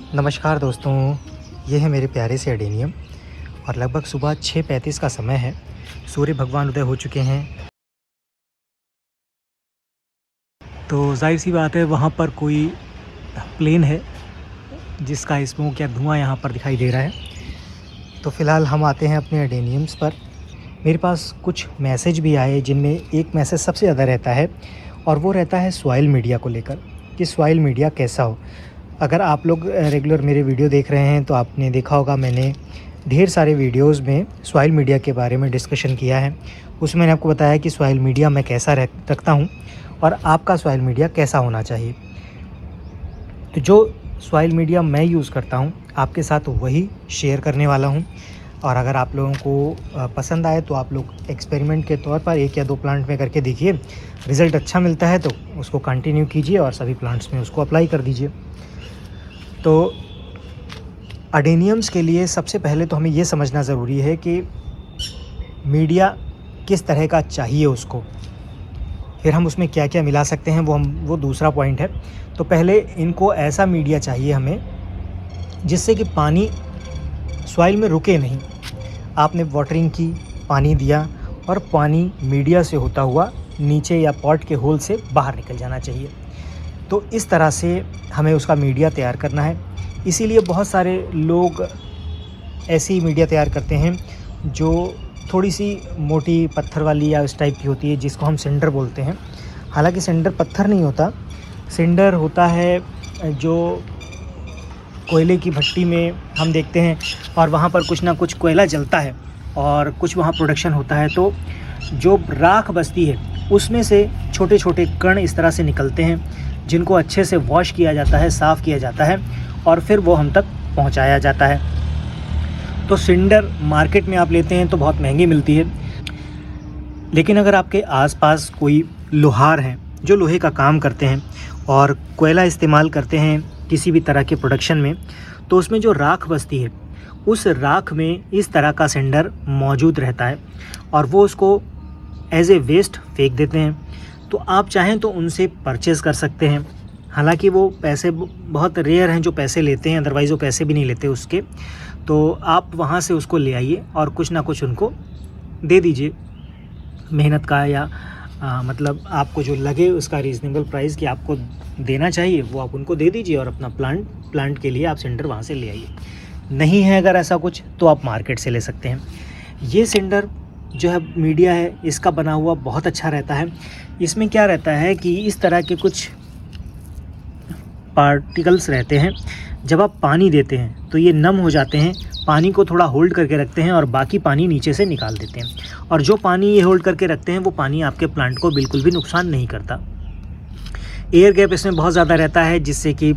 नमस्कार दोस्तों, ये है मेरे प्यारे से अडेनियम और लगभग सुबह 6:35 का समय है। सूर्य भगवान उदय हो चुके हैं। तो जाहिर सी बात है वहाँ पर कोई प्लेन है जिसका स्मोक या धुआं यहाँ पर दिखाई दे रहा है। तो फ़िलहाल हम आते हैं अपने अडेनियम्स पर। मेरे पास कुछ मैसेज भी आए जिनमें एक मैसेज सबसे ज़्यादा रहता है और वो रहता है सॉइल मीडिया को लेकर कि सॉइल मीडिया कैसा हो। अगर आप लोग रेगुलर मेरे वीडियो देख रहे हैं तो आपने देखा होगा मैंने ढेर सारे वीडियोस में सॉइल मीडिया के बारे में डिस्कशन किया है। उसमें मैंने आपको बताया कि सॉइल मीडिया मैं कैसा रखता हूँ और आपका सॉइल मीडिया कैसा होना चाहिए। तो जो सॉइल मीडिया मैं यूज़ करता हूँ आपके साथ वही शेयर करने वाला हूँ और अगर आप लोगों को पसंद आए तो आप लोग एक्सपेरिमेंट के तौर पर 1 या 2 प्लांट में करके देखिए। रिज़ल्ट अच्छा मिलता है तो उसको कंटिन्यू कीजिए और सभी प्लांट्स में उसको अप्लाई कर दीजिए। तो अडेनियम्स के लिए सबसे पहले तो हमें ये समझना ज़रूरी है कि मीडिया किस तरह का चाहिए उसको, फिर हम उसमें क्या क्या मिला सकते हैं वो दूसरा पॉइंट है। तो पहले इनको ऐसा मीडिया चाहिए हमें जिससे कि पानी सॉइल में रुके नहीं। आपने वाटरिंग की, पानी दिया और पानी मीडिया से होता हुआ नीचे या पॉट के होल से बाहर निकल जाना चाहिए। तो इस तरह से हमें उसका मीडिया तैयार करना है। इसीलिए बहुत सारे लोग ऐसी मीडिया तैयार करते हैं जो थोड़ी सी मोटी पत्थर वाली या उस टाइप की होती है जिसको हम सिंडर बोलते हैं। हालांकि सिंडर पत्थर नहीं होता, सिंडर होता है जो कोयले की भट्टी में हम देखते हैं और वहाँ पर कुछ ना कुछ कोयला जलता है और कुछ वहाँ प्रोडक्शन होता है। तो जो राख बचती है उसमें से छोटे छोटे कण इस तरह से निकलते हैं जिनको अच्छे से वॉश किया जाता है, साफ़ किया जाता है और फिर वो हम तक पहुंचाया जाता है। तो सिंडर मार्केट में आप लेते हैं तो बहुत महंगी मिलती है, लेकिन अगर आपके आसपास कोई लोहार हैं जो लोहे का काम करते हैं और कोयला इस्तेमाल करते हैं किसी भी तरह के प्रोडक्शन में, तो उसमें जो राख बचती है उस राख में इस तरह का सिंडर मौजूद रहता है और वो उसको एज ए वेस्ट फेंक देते हैं। तो आप चाहें तो उनसे परचेज़ कर सकते हैं। हालांकि वो पैसे बहुत रेयर हैं जो पैसे लेते हैं, अदरवाइज़ वो पैसे भी नहीं लेते उसके। तो आप वहाँ से उसको ले आइए और कुछ ना कुछ उनको दे दीजिए मेहनत का या मतलब आपको जो लगे उसका रीज़नेबल प्राइस कि आपको देना चाहिए वो आप उनको दे दीजिए और अपना प्लांट के लिए आप सिंडर वहाँ से ले आइए। नहीं है अगर ऐसा कुछ तो आप मार्केट से ले सकते हैं। ये सिंडर जो है मीडिया है इसका बना हुआ बहुत अच्छा रहता है। इसमें क्या रहता है कि इस तरह के कुछ पार्टिकल्स रहते हैं, जब आप पानी देते हैं तो ये नम हो जाते हैं, पानी को थोड़ा होल्ड करके रखते हैं और बाकी पानी नीचे से निकाल देते हैं। और जो पानी ये होल्ड करके रखते हैं वो पानी आपके प्लांट को बिल्कुल भी नुकसान नहीं करता। एयर गैप इसमें बहुत ज़्यादा रहता है जिससे कि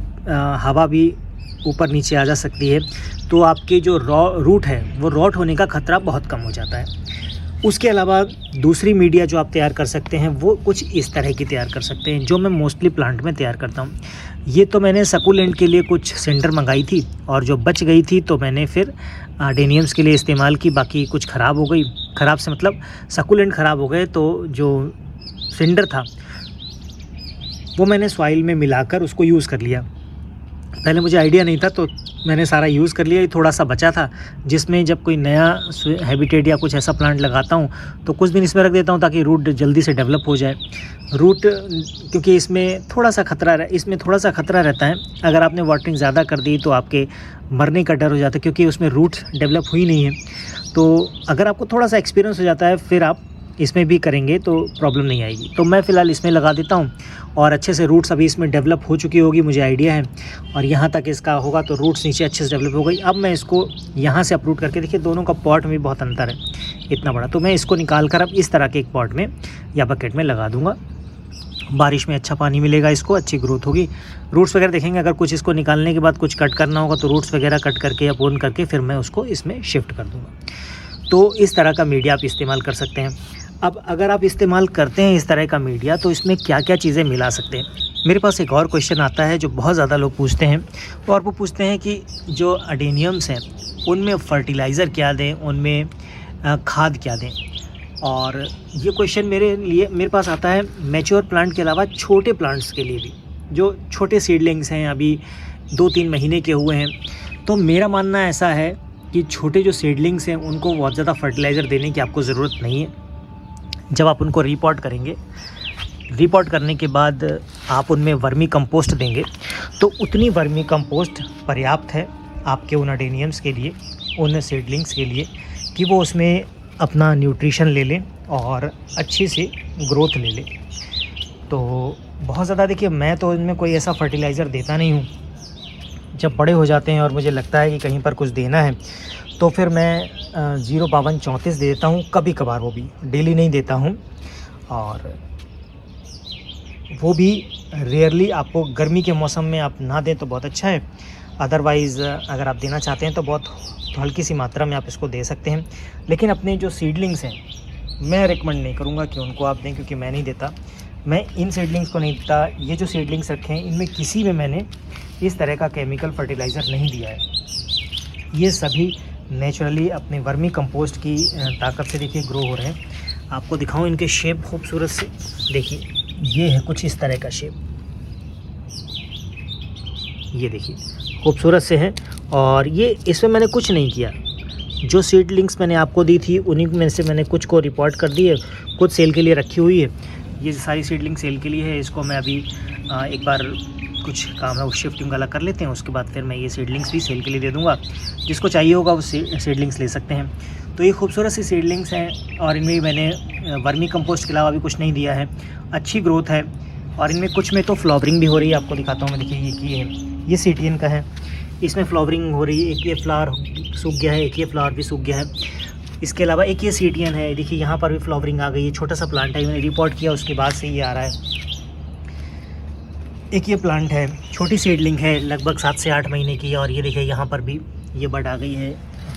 हवा भी ऊपर नीचे आ जा सकती है। तो आपके जो रूट है वो रॉट होने का ख़तरा बहुत कम हो जाता है। उसके अलावा दूसरी मीडिया जो आप तैयार कर सकते हैं वो कुछ इस तरह की तैयार कर सकते हैं जो मैं मोस्टली प्लांट में तैयार करता हूँ। ये तो मैंने सकुलेंट के लिए कुछ सिंडर मंगाई थी और जो बच गई थी तो मैंने फिर अडेनियम्स के लिए इस्तेमाल की। बाकी कुछ ख़राब हो गई, ख़राब से मतलब सकुलेंट ख़राब हो गए, तो जो सिंडर था वो मैंने सॉइल में मिलाकर उसको यूज़ कर लिया। पहले मुझे आइडिया नहीं था तो मैंने सारा यूज़ कर लिया। थोड़ा सा बचा था जिसमें जब कोई नया हैबिटेट या कुछ ऐसा प्लांट लगाता हूँ तो कुछ दिन इसमें रख देता हूँ ताकि रूट जल्दी से डेवलप हो जाए। रूट क्योंकि इसमें थोड़ा सा खतरा रहता है। अगर आपने वाटरिंग ज़्यादा कर दी तो आपके मरने का डर हो जाता है क्योंकि उसमें रूट डेवलप हुई नहीं है। तो अगर आपको थोड़ा सा एक्सपीरियंस हो जाता है फिर आप इसमें भी करेंगे तो प्रॉब्लम नहीं आएगी। तो मैं फ़िलहाल इसमें लगा देता हूँ और अच्छे से रूट्स अभी इसमें डेवलप हो चुकी होगी, मुझे आइडिया है। और यहाँ तक इसका होगा तो रूट्स नीचे अच्छे से डेवलप हो गई। अब मैं इसको यहाँ से अप्रूट करके, देखिए दोनों का पॉट में बहुत अंतर है इतना बड़ा, तो मैं इसको निकाल कर अब इस तरह के एक पॉट में या बकेट में लगा दूँगा। बारिश में अच्छा पानी मिलेगा, इसको अच्छी ग्रोथ होगी। रूट्स वगैरह देखेंगे, अगर कुछ इसको निकालने के बाद कुछ कट करना होगा तो रूट्स वगैरह कट करके या पोन करके फिर मैं उसको इसमें शिफ्ट कर दूँगा। तो इस तरह का मीडिया आप इस्तेमाल कर सकते हैं। अब अगर आप इस्तेमाल करते हैं इस तरह का मीडिया तो इसमें क्या क्या चीज़ें मिला सकते हैं। मेरे पास एक और क्वेश्चन आता है जो बहुत ज़्यादा लोग पूछते हैं और वो पूछते हैं कि जो अडेनियम्स हैं उनमें फर्टिलाइज़र क्या दें, उनमें खाद क्या दें। और ये क्वेश्चन मेरे पास आता है मैच्योर प्लांट के अलावा छोटे प्लांट्स के लिए भी, जो छोटे सीडलिंग्स हैं, अभी 2-3 महीने के हुए हैं। तो मेरा मानना ऐसा है कि छोटे जो सीडलिंग्स हैं उनको बहुत ज़्यादा फर्टिलाइज़र देने की आपको ज़रूरत नहीं है। जब आप उनको रीपॉट करेंगे, रीपॉट करने के बाद आप उनमें वर्मी कंपोस्ट देंगे तो उतनी वर्मी कंपोस्ट पर्याप्त है आपके उन अडेनियम्स के लिए, उन सीडलिंग्स के लिए, कि वो उसमें अपना न्यूट्रिशन ले लें और अच्छी सी ग्रोथ ले लें। तो बहुत ज़्यादा देखिए, मैं तो इनमें कोई ऐसा फर्टिलाइज़र देता नहीं हूँ। जब बड़े हो जाते हैं और मुझे लगता है कि कहीं पर कुछ देना है तो फिर मैं 05234 दे देता हूँ, कभी कभार, वो भी डेली नहीं देता हूँ। और वो भी रेयरली, आपको गर्मी के मौसम में आप ना दें तो बहुत अच्छा है। अदरवाइज़ अगर आप देना चाहते हैं तो बहुत हल्की सी मात्रा में आप इसको दे सकते हैं। लेकिन अपने जो सीडलिंग्स हैं, मैं रिकमेंड नहीं करूँगा कि उनको आप दें, क्योंकि मैं नहीं देता। मैं इन सीडलिंग्स को नहीं देता। ये जो सीडलिंग्स रखे हैं इनमें किसी में मैंने इस तरह का केमिकल फर्टिलाइज़र नहीं दिया है। ये सभी नेचुरली अपने वर्मी कंपोस्ट की ताकत से देखिए ग्रो हो रहे हैं। आपको दिखाऊं इनके शेप खूबसूरत से, देखिए ये है कुछ इस तरह का शेप, ये देखिए खूबसूरत से है। और ये इसमें मैंने कुछ नहीं किया। जो सीडलिंग्स मैंने आपको दी थी उन्हीं में से मैंने कुछ को रिपोर्ट कर दी है, कुछ सेल के लिए रखी हुई है। ये सारी सीडलिंग सेल के लिए है। इसको मैं अभी एक बार कुछ काम है वो शिफ्टिंग वाला कर लेते हैं, उसके बाद फिर मैं ये सीडलिंग्स भी सेल के लिए दे दूँगा। जिसको चाहिए होगा वो सीडलिंग्स ले सकते हैं। तो ये खूबसूरत सी सीडलिंग्स हैं और इनमें भी मैंने वर्मी कंपोस्ट के अलावा भी कुछ नहीं दिया है। अच्छी ग्रोथ है और इनमें कुछ में तो फ्लावरिंग भी हो रही है। आपको दिखाता हूँ मैं, देखिए ये सीटीएन का है, इसमें फ्लावरिंग हो रही है। एक ये फ्लावर सूख गया है, एक ये फ्लावर भी सूख गया है। इसके अलावा एक ये सीटीएन है, देखिए यहाँ पर भी फ्लावरिंग आ गई है। छोटा सा प्लांट है, मैंने रिपोर्ट किया उसके बाद से ये आ रहा है। एक ये प्लांट है, छोटी सीडलिंग है, लगभग 7 से 8 महीने की है। और ये देखिए यहाँ पर भी ये बड आ गई है,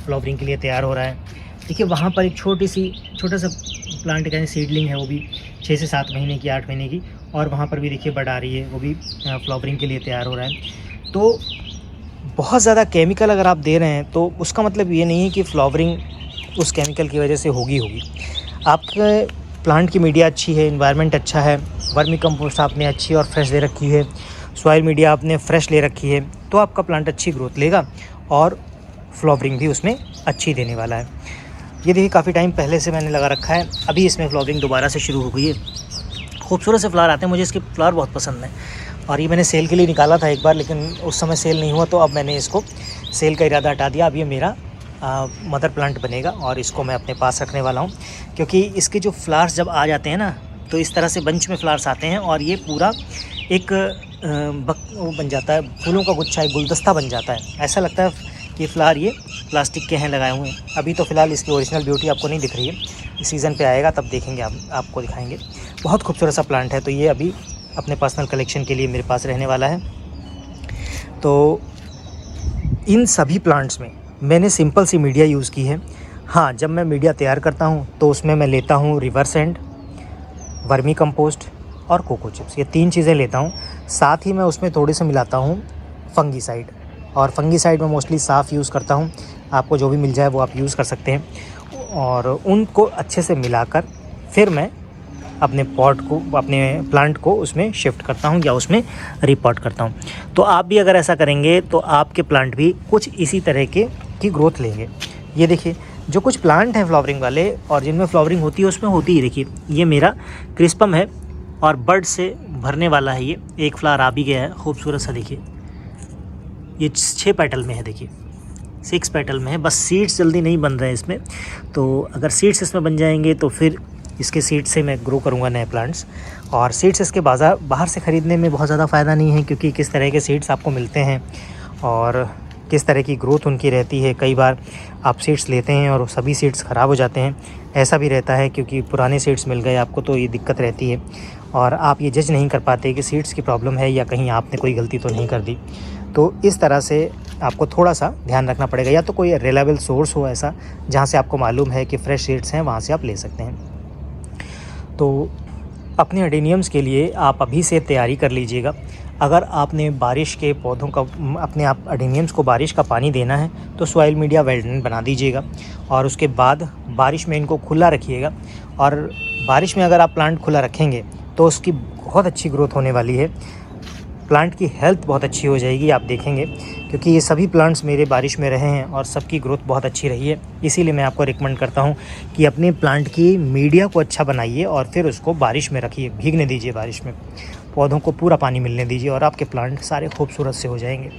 फ्लावरिंग के लिए तैयार हो रहा है। देखिए वहाँ पर एक छोटा सा प्लांट का सीडलिंग है, वो भी 6 से 7 महीने की, 8 महीने की। और वहाँ पर भी देखिए बड आ रही है, वो भी फ्लावरिंग के लिए तैयार हो रहा है। तो बहुत ज़्यादा केमिकल अगर आप दे रहे हैं तो उसका मतलब ये नहीं है कि फ्लावरिंग उस केमिकल की वजह से होगी। आपके प्लांट की मीडिया अच्छी है, एनवायरनमेंट अच्छा है, वर्मी कंपोस्ट आपने अच्छी और फ्रेश दे रखी है, सॉइल मीडिया आपने फ्रेश ले रखी है, तो आपका प्लांट अच्छी ग्रोथ लेगा और फ्लावरिंग भी उसमें अच्छी देने वाला है। ये देखिए काफ़ी टाइम पहले से मैंने लगा रखा है, अभी इसमें फ्लावरिंग दोबारा से शुरू हो गई है। खूबसूरत से फ्लावर आते हैं, मुझे इसके फ्लावर बहुत पसंद है। और ये मैंने सेल के लिए निकाला था एक बार, लेकिन उस समय सेल नहीं हुआ, तो अब मैंने इसको सेल का इरादा हटा दिया। अब ये मेरा मदर प्लांट बनेगा और इसको मैं अपने पास रखने वाला हूँ। क्योंकि इसके जो फ्लावर्स जब आ जाते हैं ना, तो इस तरह से बंच में फ्लावर्स आते हैं और ये पूरा एक वो बन जाता है, फूलों का गुच्छा, एक गुलदस्ता बन जाता है। ऐसा लगता है कि फ्लावर ये प्लास्टिक के हैं लगाए हुए हैं। अभी तो फ़िलहाल इसकी ओरिजिनल ब्यूटी आपको नहीं दिख रही है, इस सीज़न पे आएगा तब देखेंगे, आपको दिखाएंगे। बहुत खूबसूरत सा प्लांट है। तो ये अभी अपने पर्सनल कलेक्शन के लिए मेरे पास रहने वाला है। तो इन सभी प्लांट्स में मैंने सिंपल सी मीडिया यूज़ की है। हाँ, जब मैं मीडिया तैयार करता हूँ तो उसमें मैं लेता हूँ रिवर्स एंड, वर्मी कंपोस्ट और कोको चिप्स, ये 3 चीज़ें लेता हूँ। साथ ही मैं उसमें थोड़ी सी मिलाता हूँ फंगीसाइड, और फंगीसाइड में मोस्टली साफ़ यूज़ करता हूँ। आपको जो भी मिल जाए वो आप यूज़ कर सकते हैं। और उनको अच्छे से मिलाकर फिर मैं अपने पॉट को, अपने प्लांट को उसमें शिफ्ट करता हूँ या उसमें रिपॉट करता हूँ। तो आप भी अगर ऐसा करेंगे तो आपके प्लांट भी कुछ इसी तरह की ग्रोथ लेंगे। ये देखिए जो कुछ प्लांट हैं फ्लावरिंग वाले और जिनमें फ्लावरिंग होती है उसमें होती ही, देखिए ये मेरा क्रिस्पम है और बर्ड से भरने वाला है। ये एक फ्लावर आ भी गया है, खूबसूरत सा। देखिए ये 6 पेटल में है, देखिए 6 पेटल में है। बस सीड्स जल्दी नहीं बन रहे हैं इसमें, तो अगर सीड्स इसमें बन जाएंगे तो फिर इसके सीड्स से मैं ग्रो करूँगा नए प्लांट्स। और सीड्स इसके बाहर से ख़रीदने में बहुत ज़्यादा फ़ायदा नहीं है, क्योंकि किस तरह के सीड्स आपको मिलते हैं और किस तरह की ग्रोथ उनकी रहती है। कई बार आप सीड्स लेते हैं और सभी सीड्स ख़राब हो जाते हैं, ऐसा भी रहता है, क्योंकि पुराने सीड्स मिल गए आपको, तो ये दिक्कत रहती है। और आप ये जज नहीं कर पाते कि सीड्स की प्रॉब्लम है या कहीं आपने कोई गलती तो नहीं कर दी। तो इस तरह से आपको थोड़ा सा ध्यान रखना पड़ेगा, या तो कोई रिलायबल सोर्स हो ऐसा जहाँ से आपको मालूम है कि फ्रेश सीड्स हैं, वहाँ से आप ले सकते हैं। तो अपने एडेनियम्स के लिए आप अभी से तैयारी कर लीजिएगा। अगर आपने बारिश के पौधों का, अपने आप एडेनियम्स को बारिश का पानी देना है तो सॉइल मीडिया वेल ड्रेन बना दीजिएगा और उसके बाद बारिश में इनको खुला रखिएगा। और बारिश में अगर आप प्लांट खुला रखेंगे तो उसकी बहुत अच्छी ग्रोथ होने वाली है। प्लांट की हेल्थ बहुत अच्छी हो जाएगी, आप देखेंगे, क्योंकि ये सभी प्लांट्स मेरे बारिश में रहे हैं और सबकी ग्रोथ बहुत अच्छी रही है। इसीलिए मैं आपको रिकमेंड करता हूँ कि अपने प्लांट की मीडिया को अच्छा बनाइए और फिर उसको बारिश में रखिए, भीगने दीजिए बारिश में, पौधों को पूरा पानी मिलने दीजिए और आपके प्लांट सारे खूबसूरत से हो जाएंगे।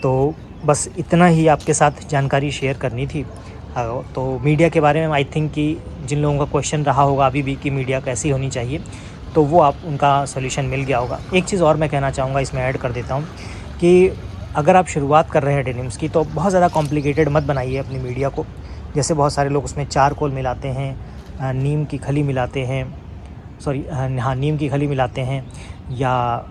तो बस इतना ही आपके साथ जानकारी शेयर करनी थी। तो मीडिया के बारे में आई थिंक कि जिन लोगों का क्वेश्चन रहा होगा अभी भी कि मीडिया कैसी होनी चाहिए, तो वो आप उनका सॉल्यूशन मिल गया होगा। एक चीज़ और मैं कहना चाहूँगा, इसमें ऐड कर देता हूँ कि अगर आप शुरुआत कर रहे हैं डेनिम्स की, तो बहुत ज़्यादा कॉम्प्लिकेटेड मत बनाइए अपनी मीडिया को। जैसे बहुत सारे लोग उसमें चारकोल मिलाते हैं, नीम की खली मिलाते हैं, नीम की खली मिलाते हैं, या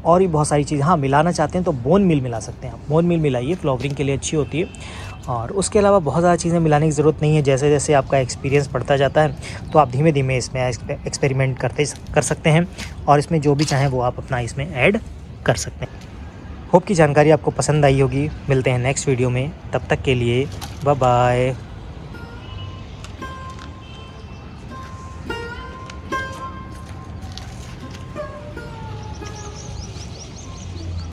और भी बहुत सारी चीज़ मिलाना चाहते हैं तो बोन मिल मिला सकते हैं आप। बोन मिल मिलाइए, फ्लावरिंग के लिए अच्छी होती है। और उसके अलावा बहुत ज़्यादा चीज़ें मिलाने की ज़रूरत नहीं है। जैसे जैसे आपका एक्सपीरियंस बढ़ता जाता है तो आप धीमे धीमे इसमें एक्सपेरिमेंट कर सकते हैं और इसमें जो भी चाहें वो आप अपना इसमें ऐड कर सकते हैं। होप की जानकारी आपको पसंद आई होगी। मिलते हैं नेक्स्ट वीडियो में, तब तक के लिए बाय बाय।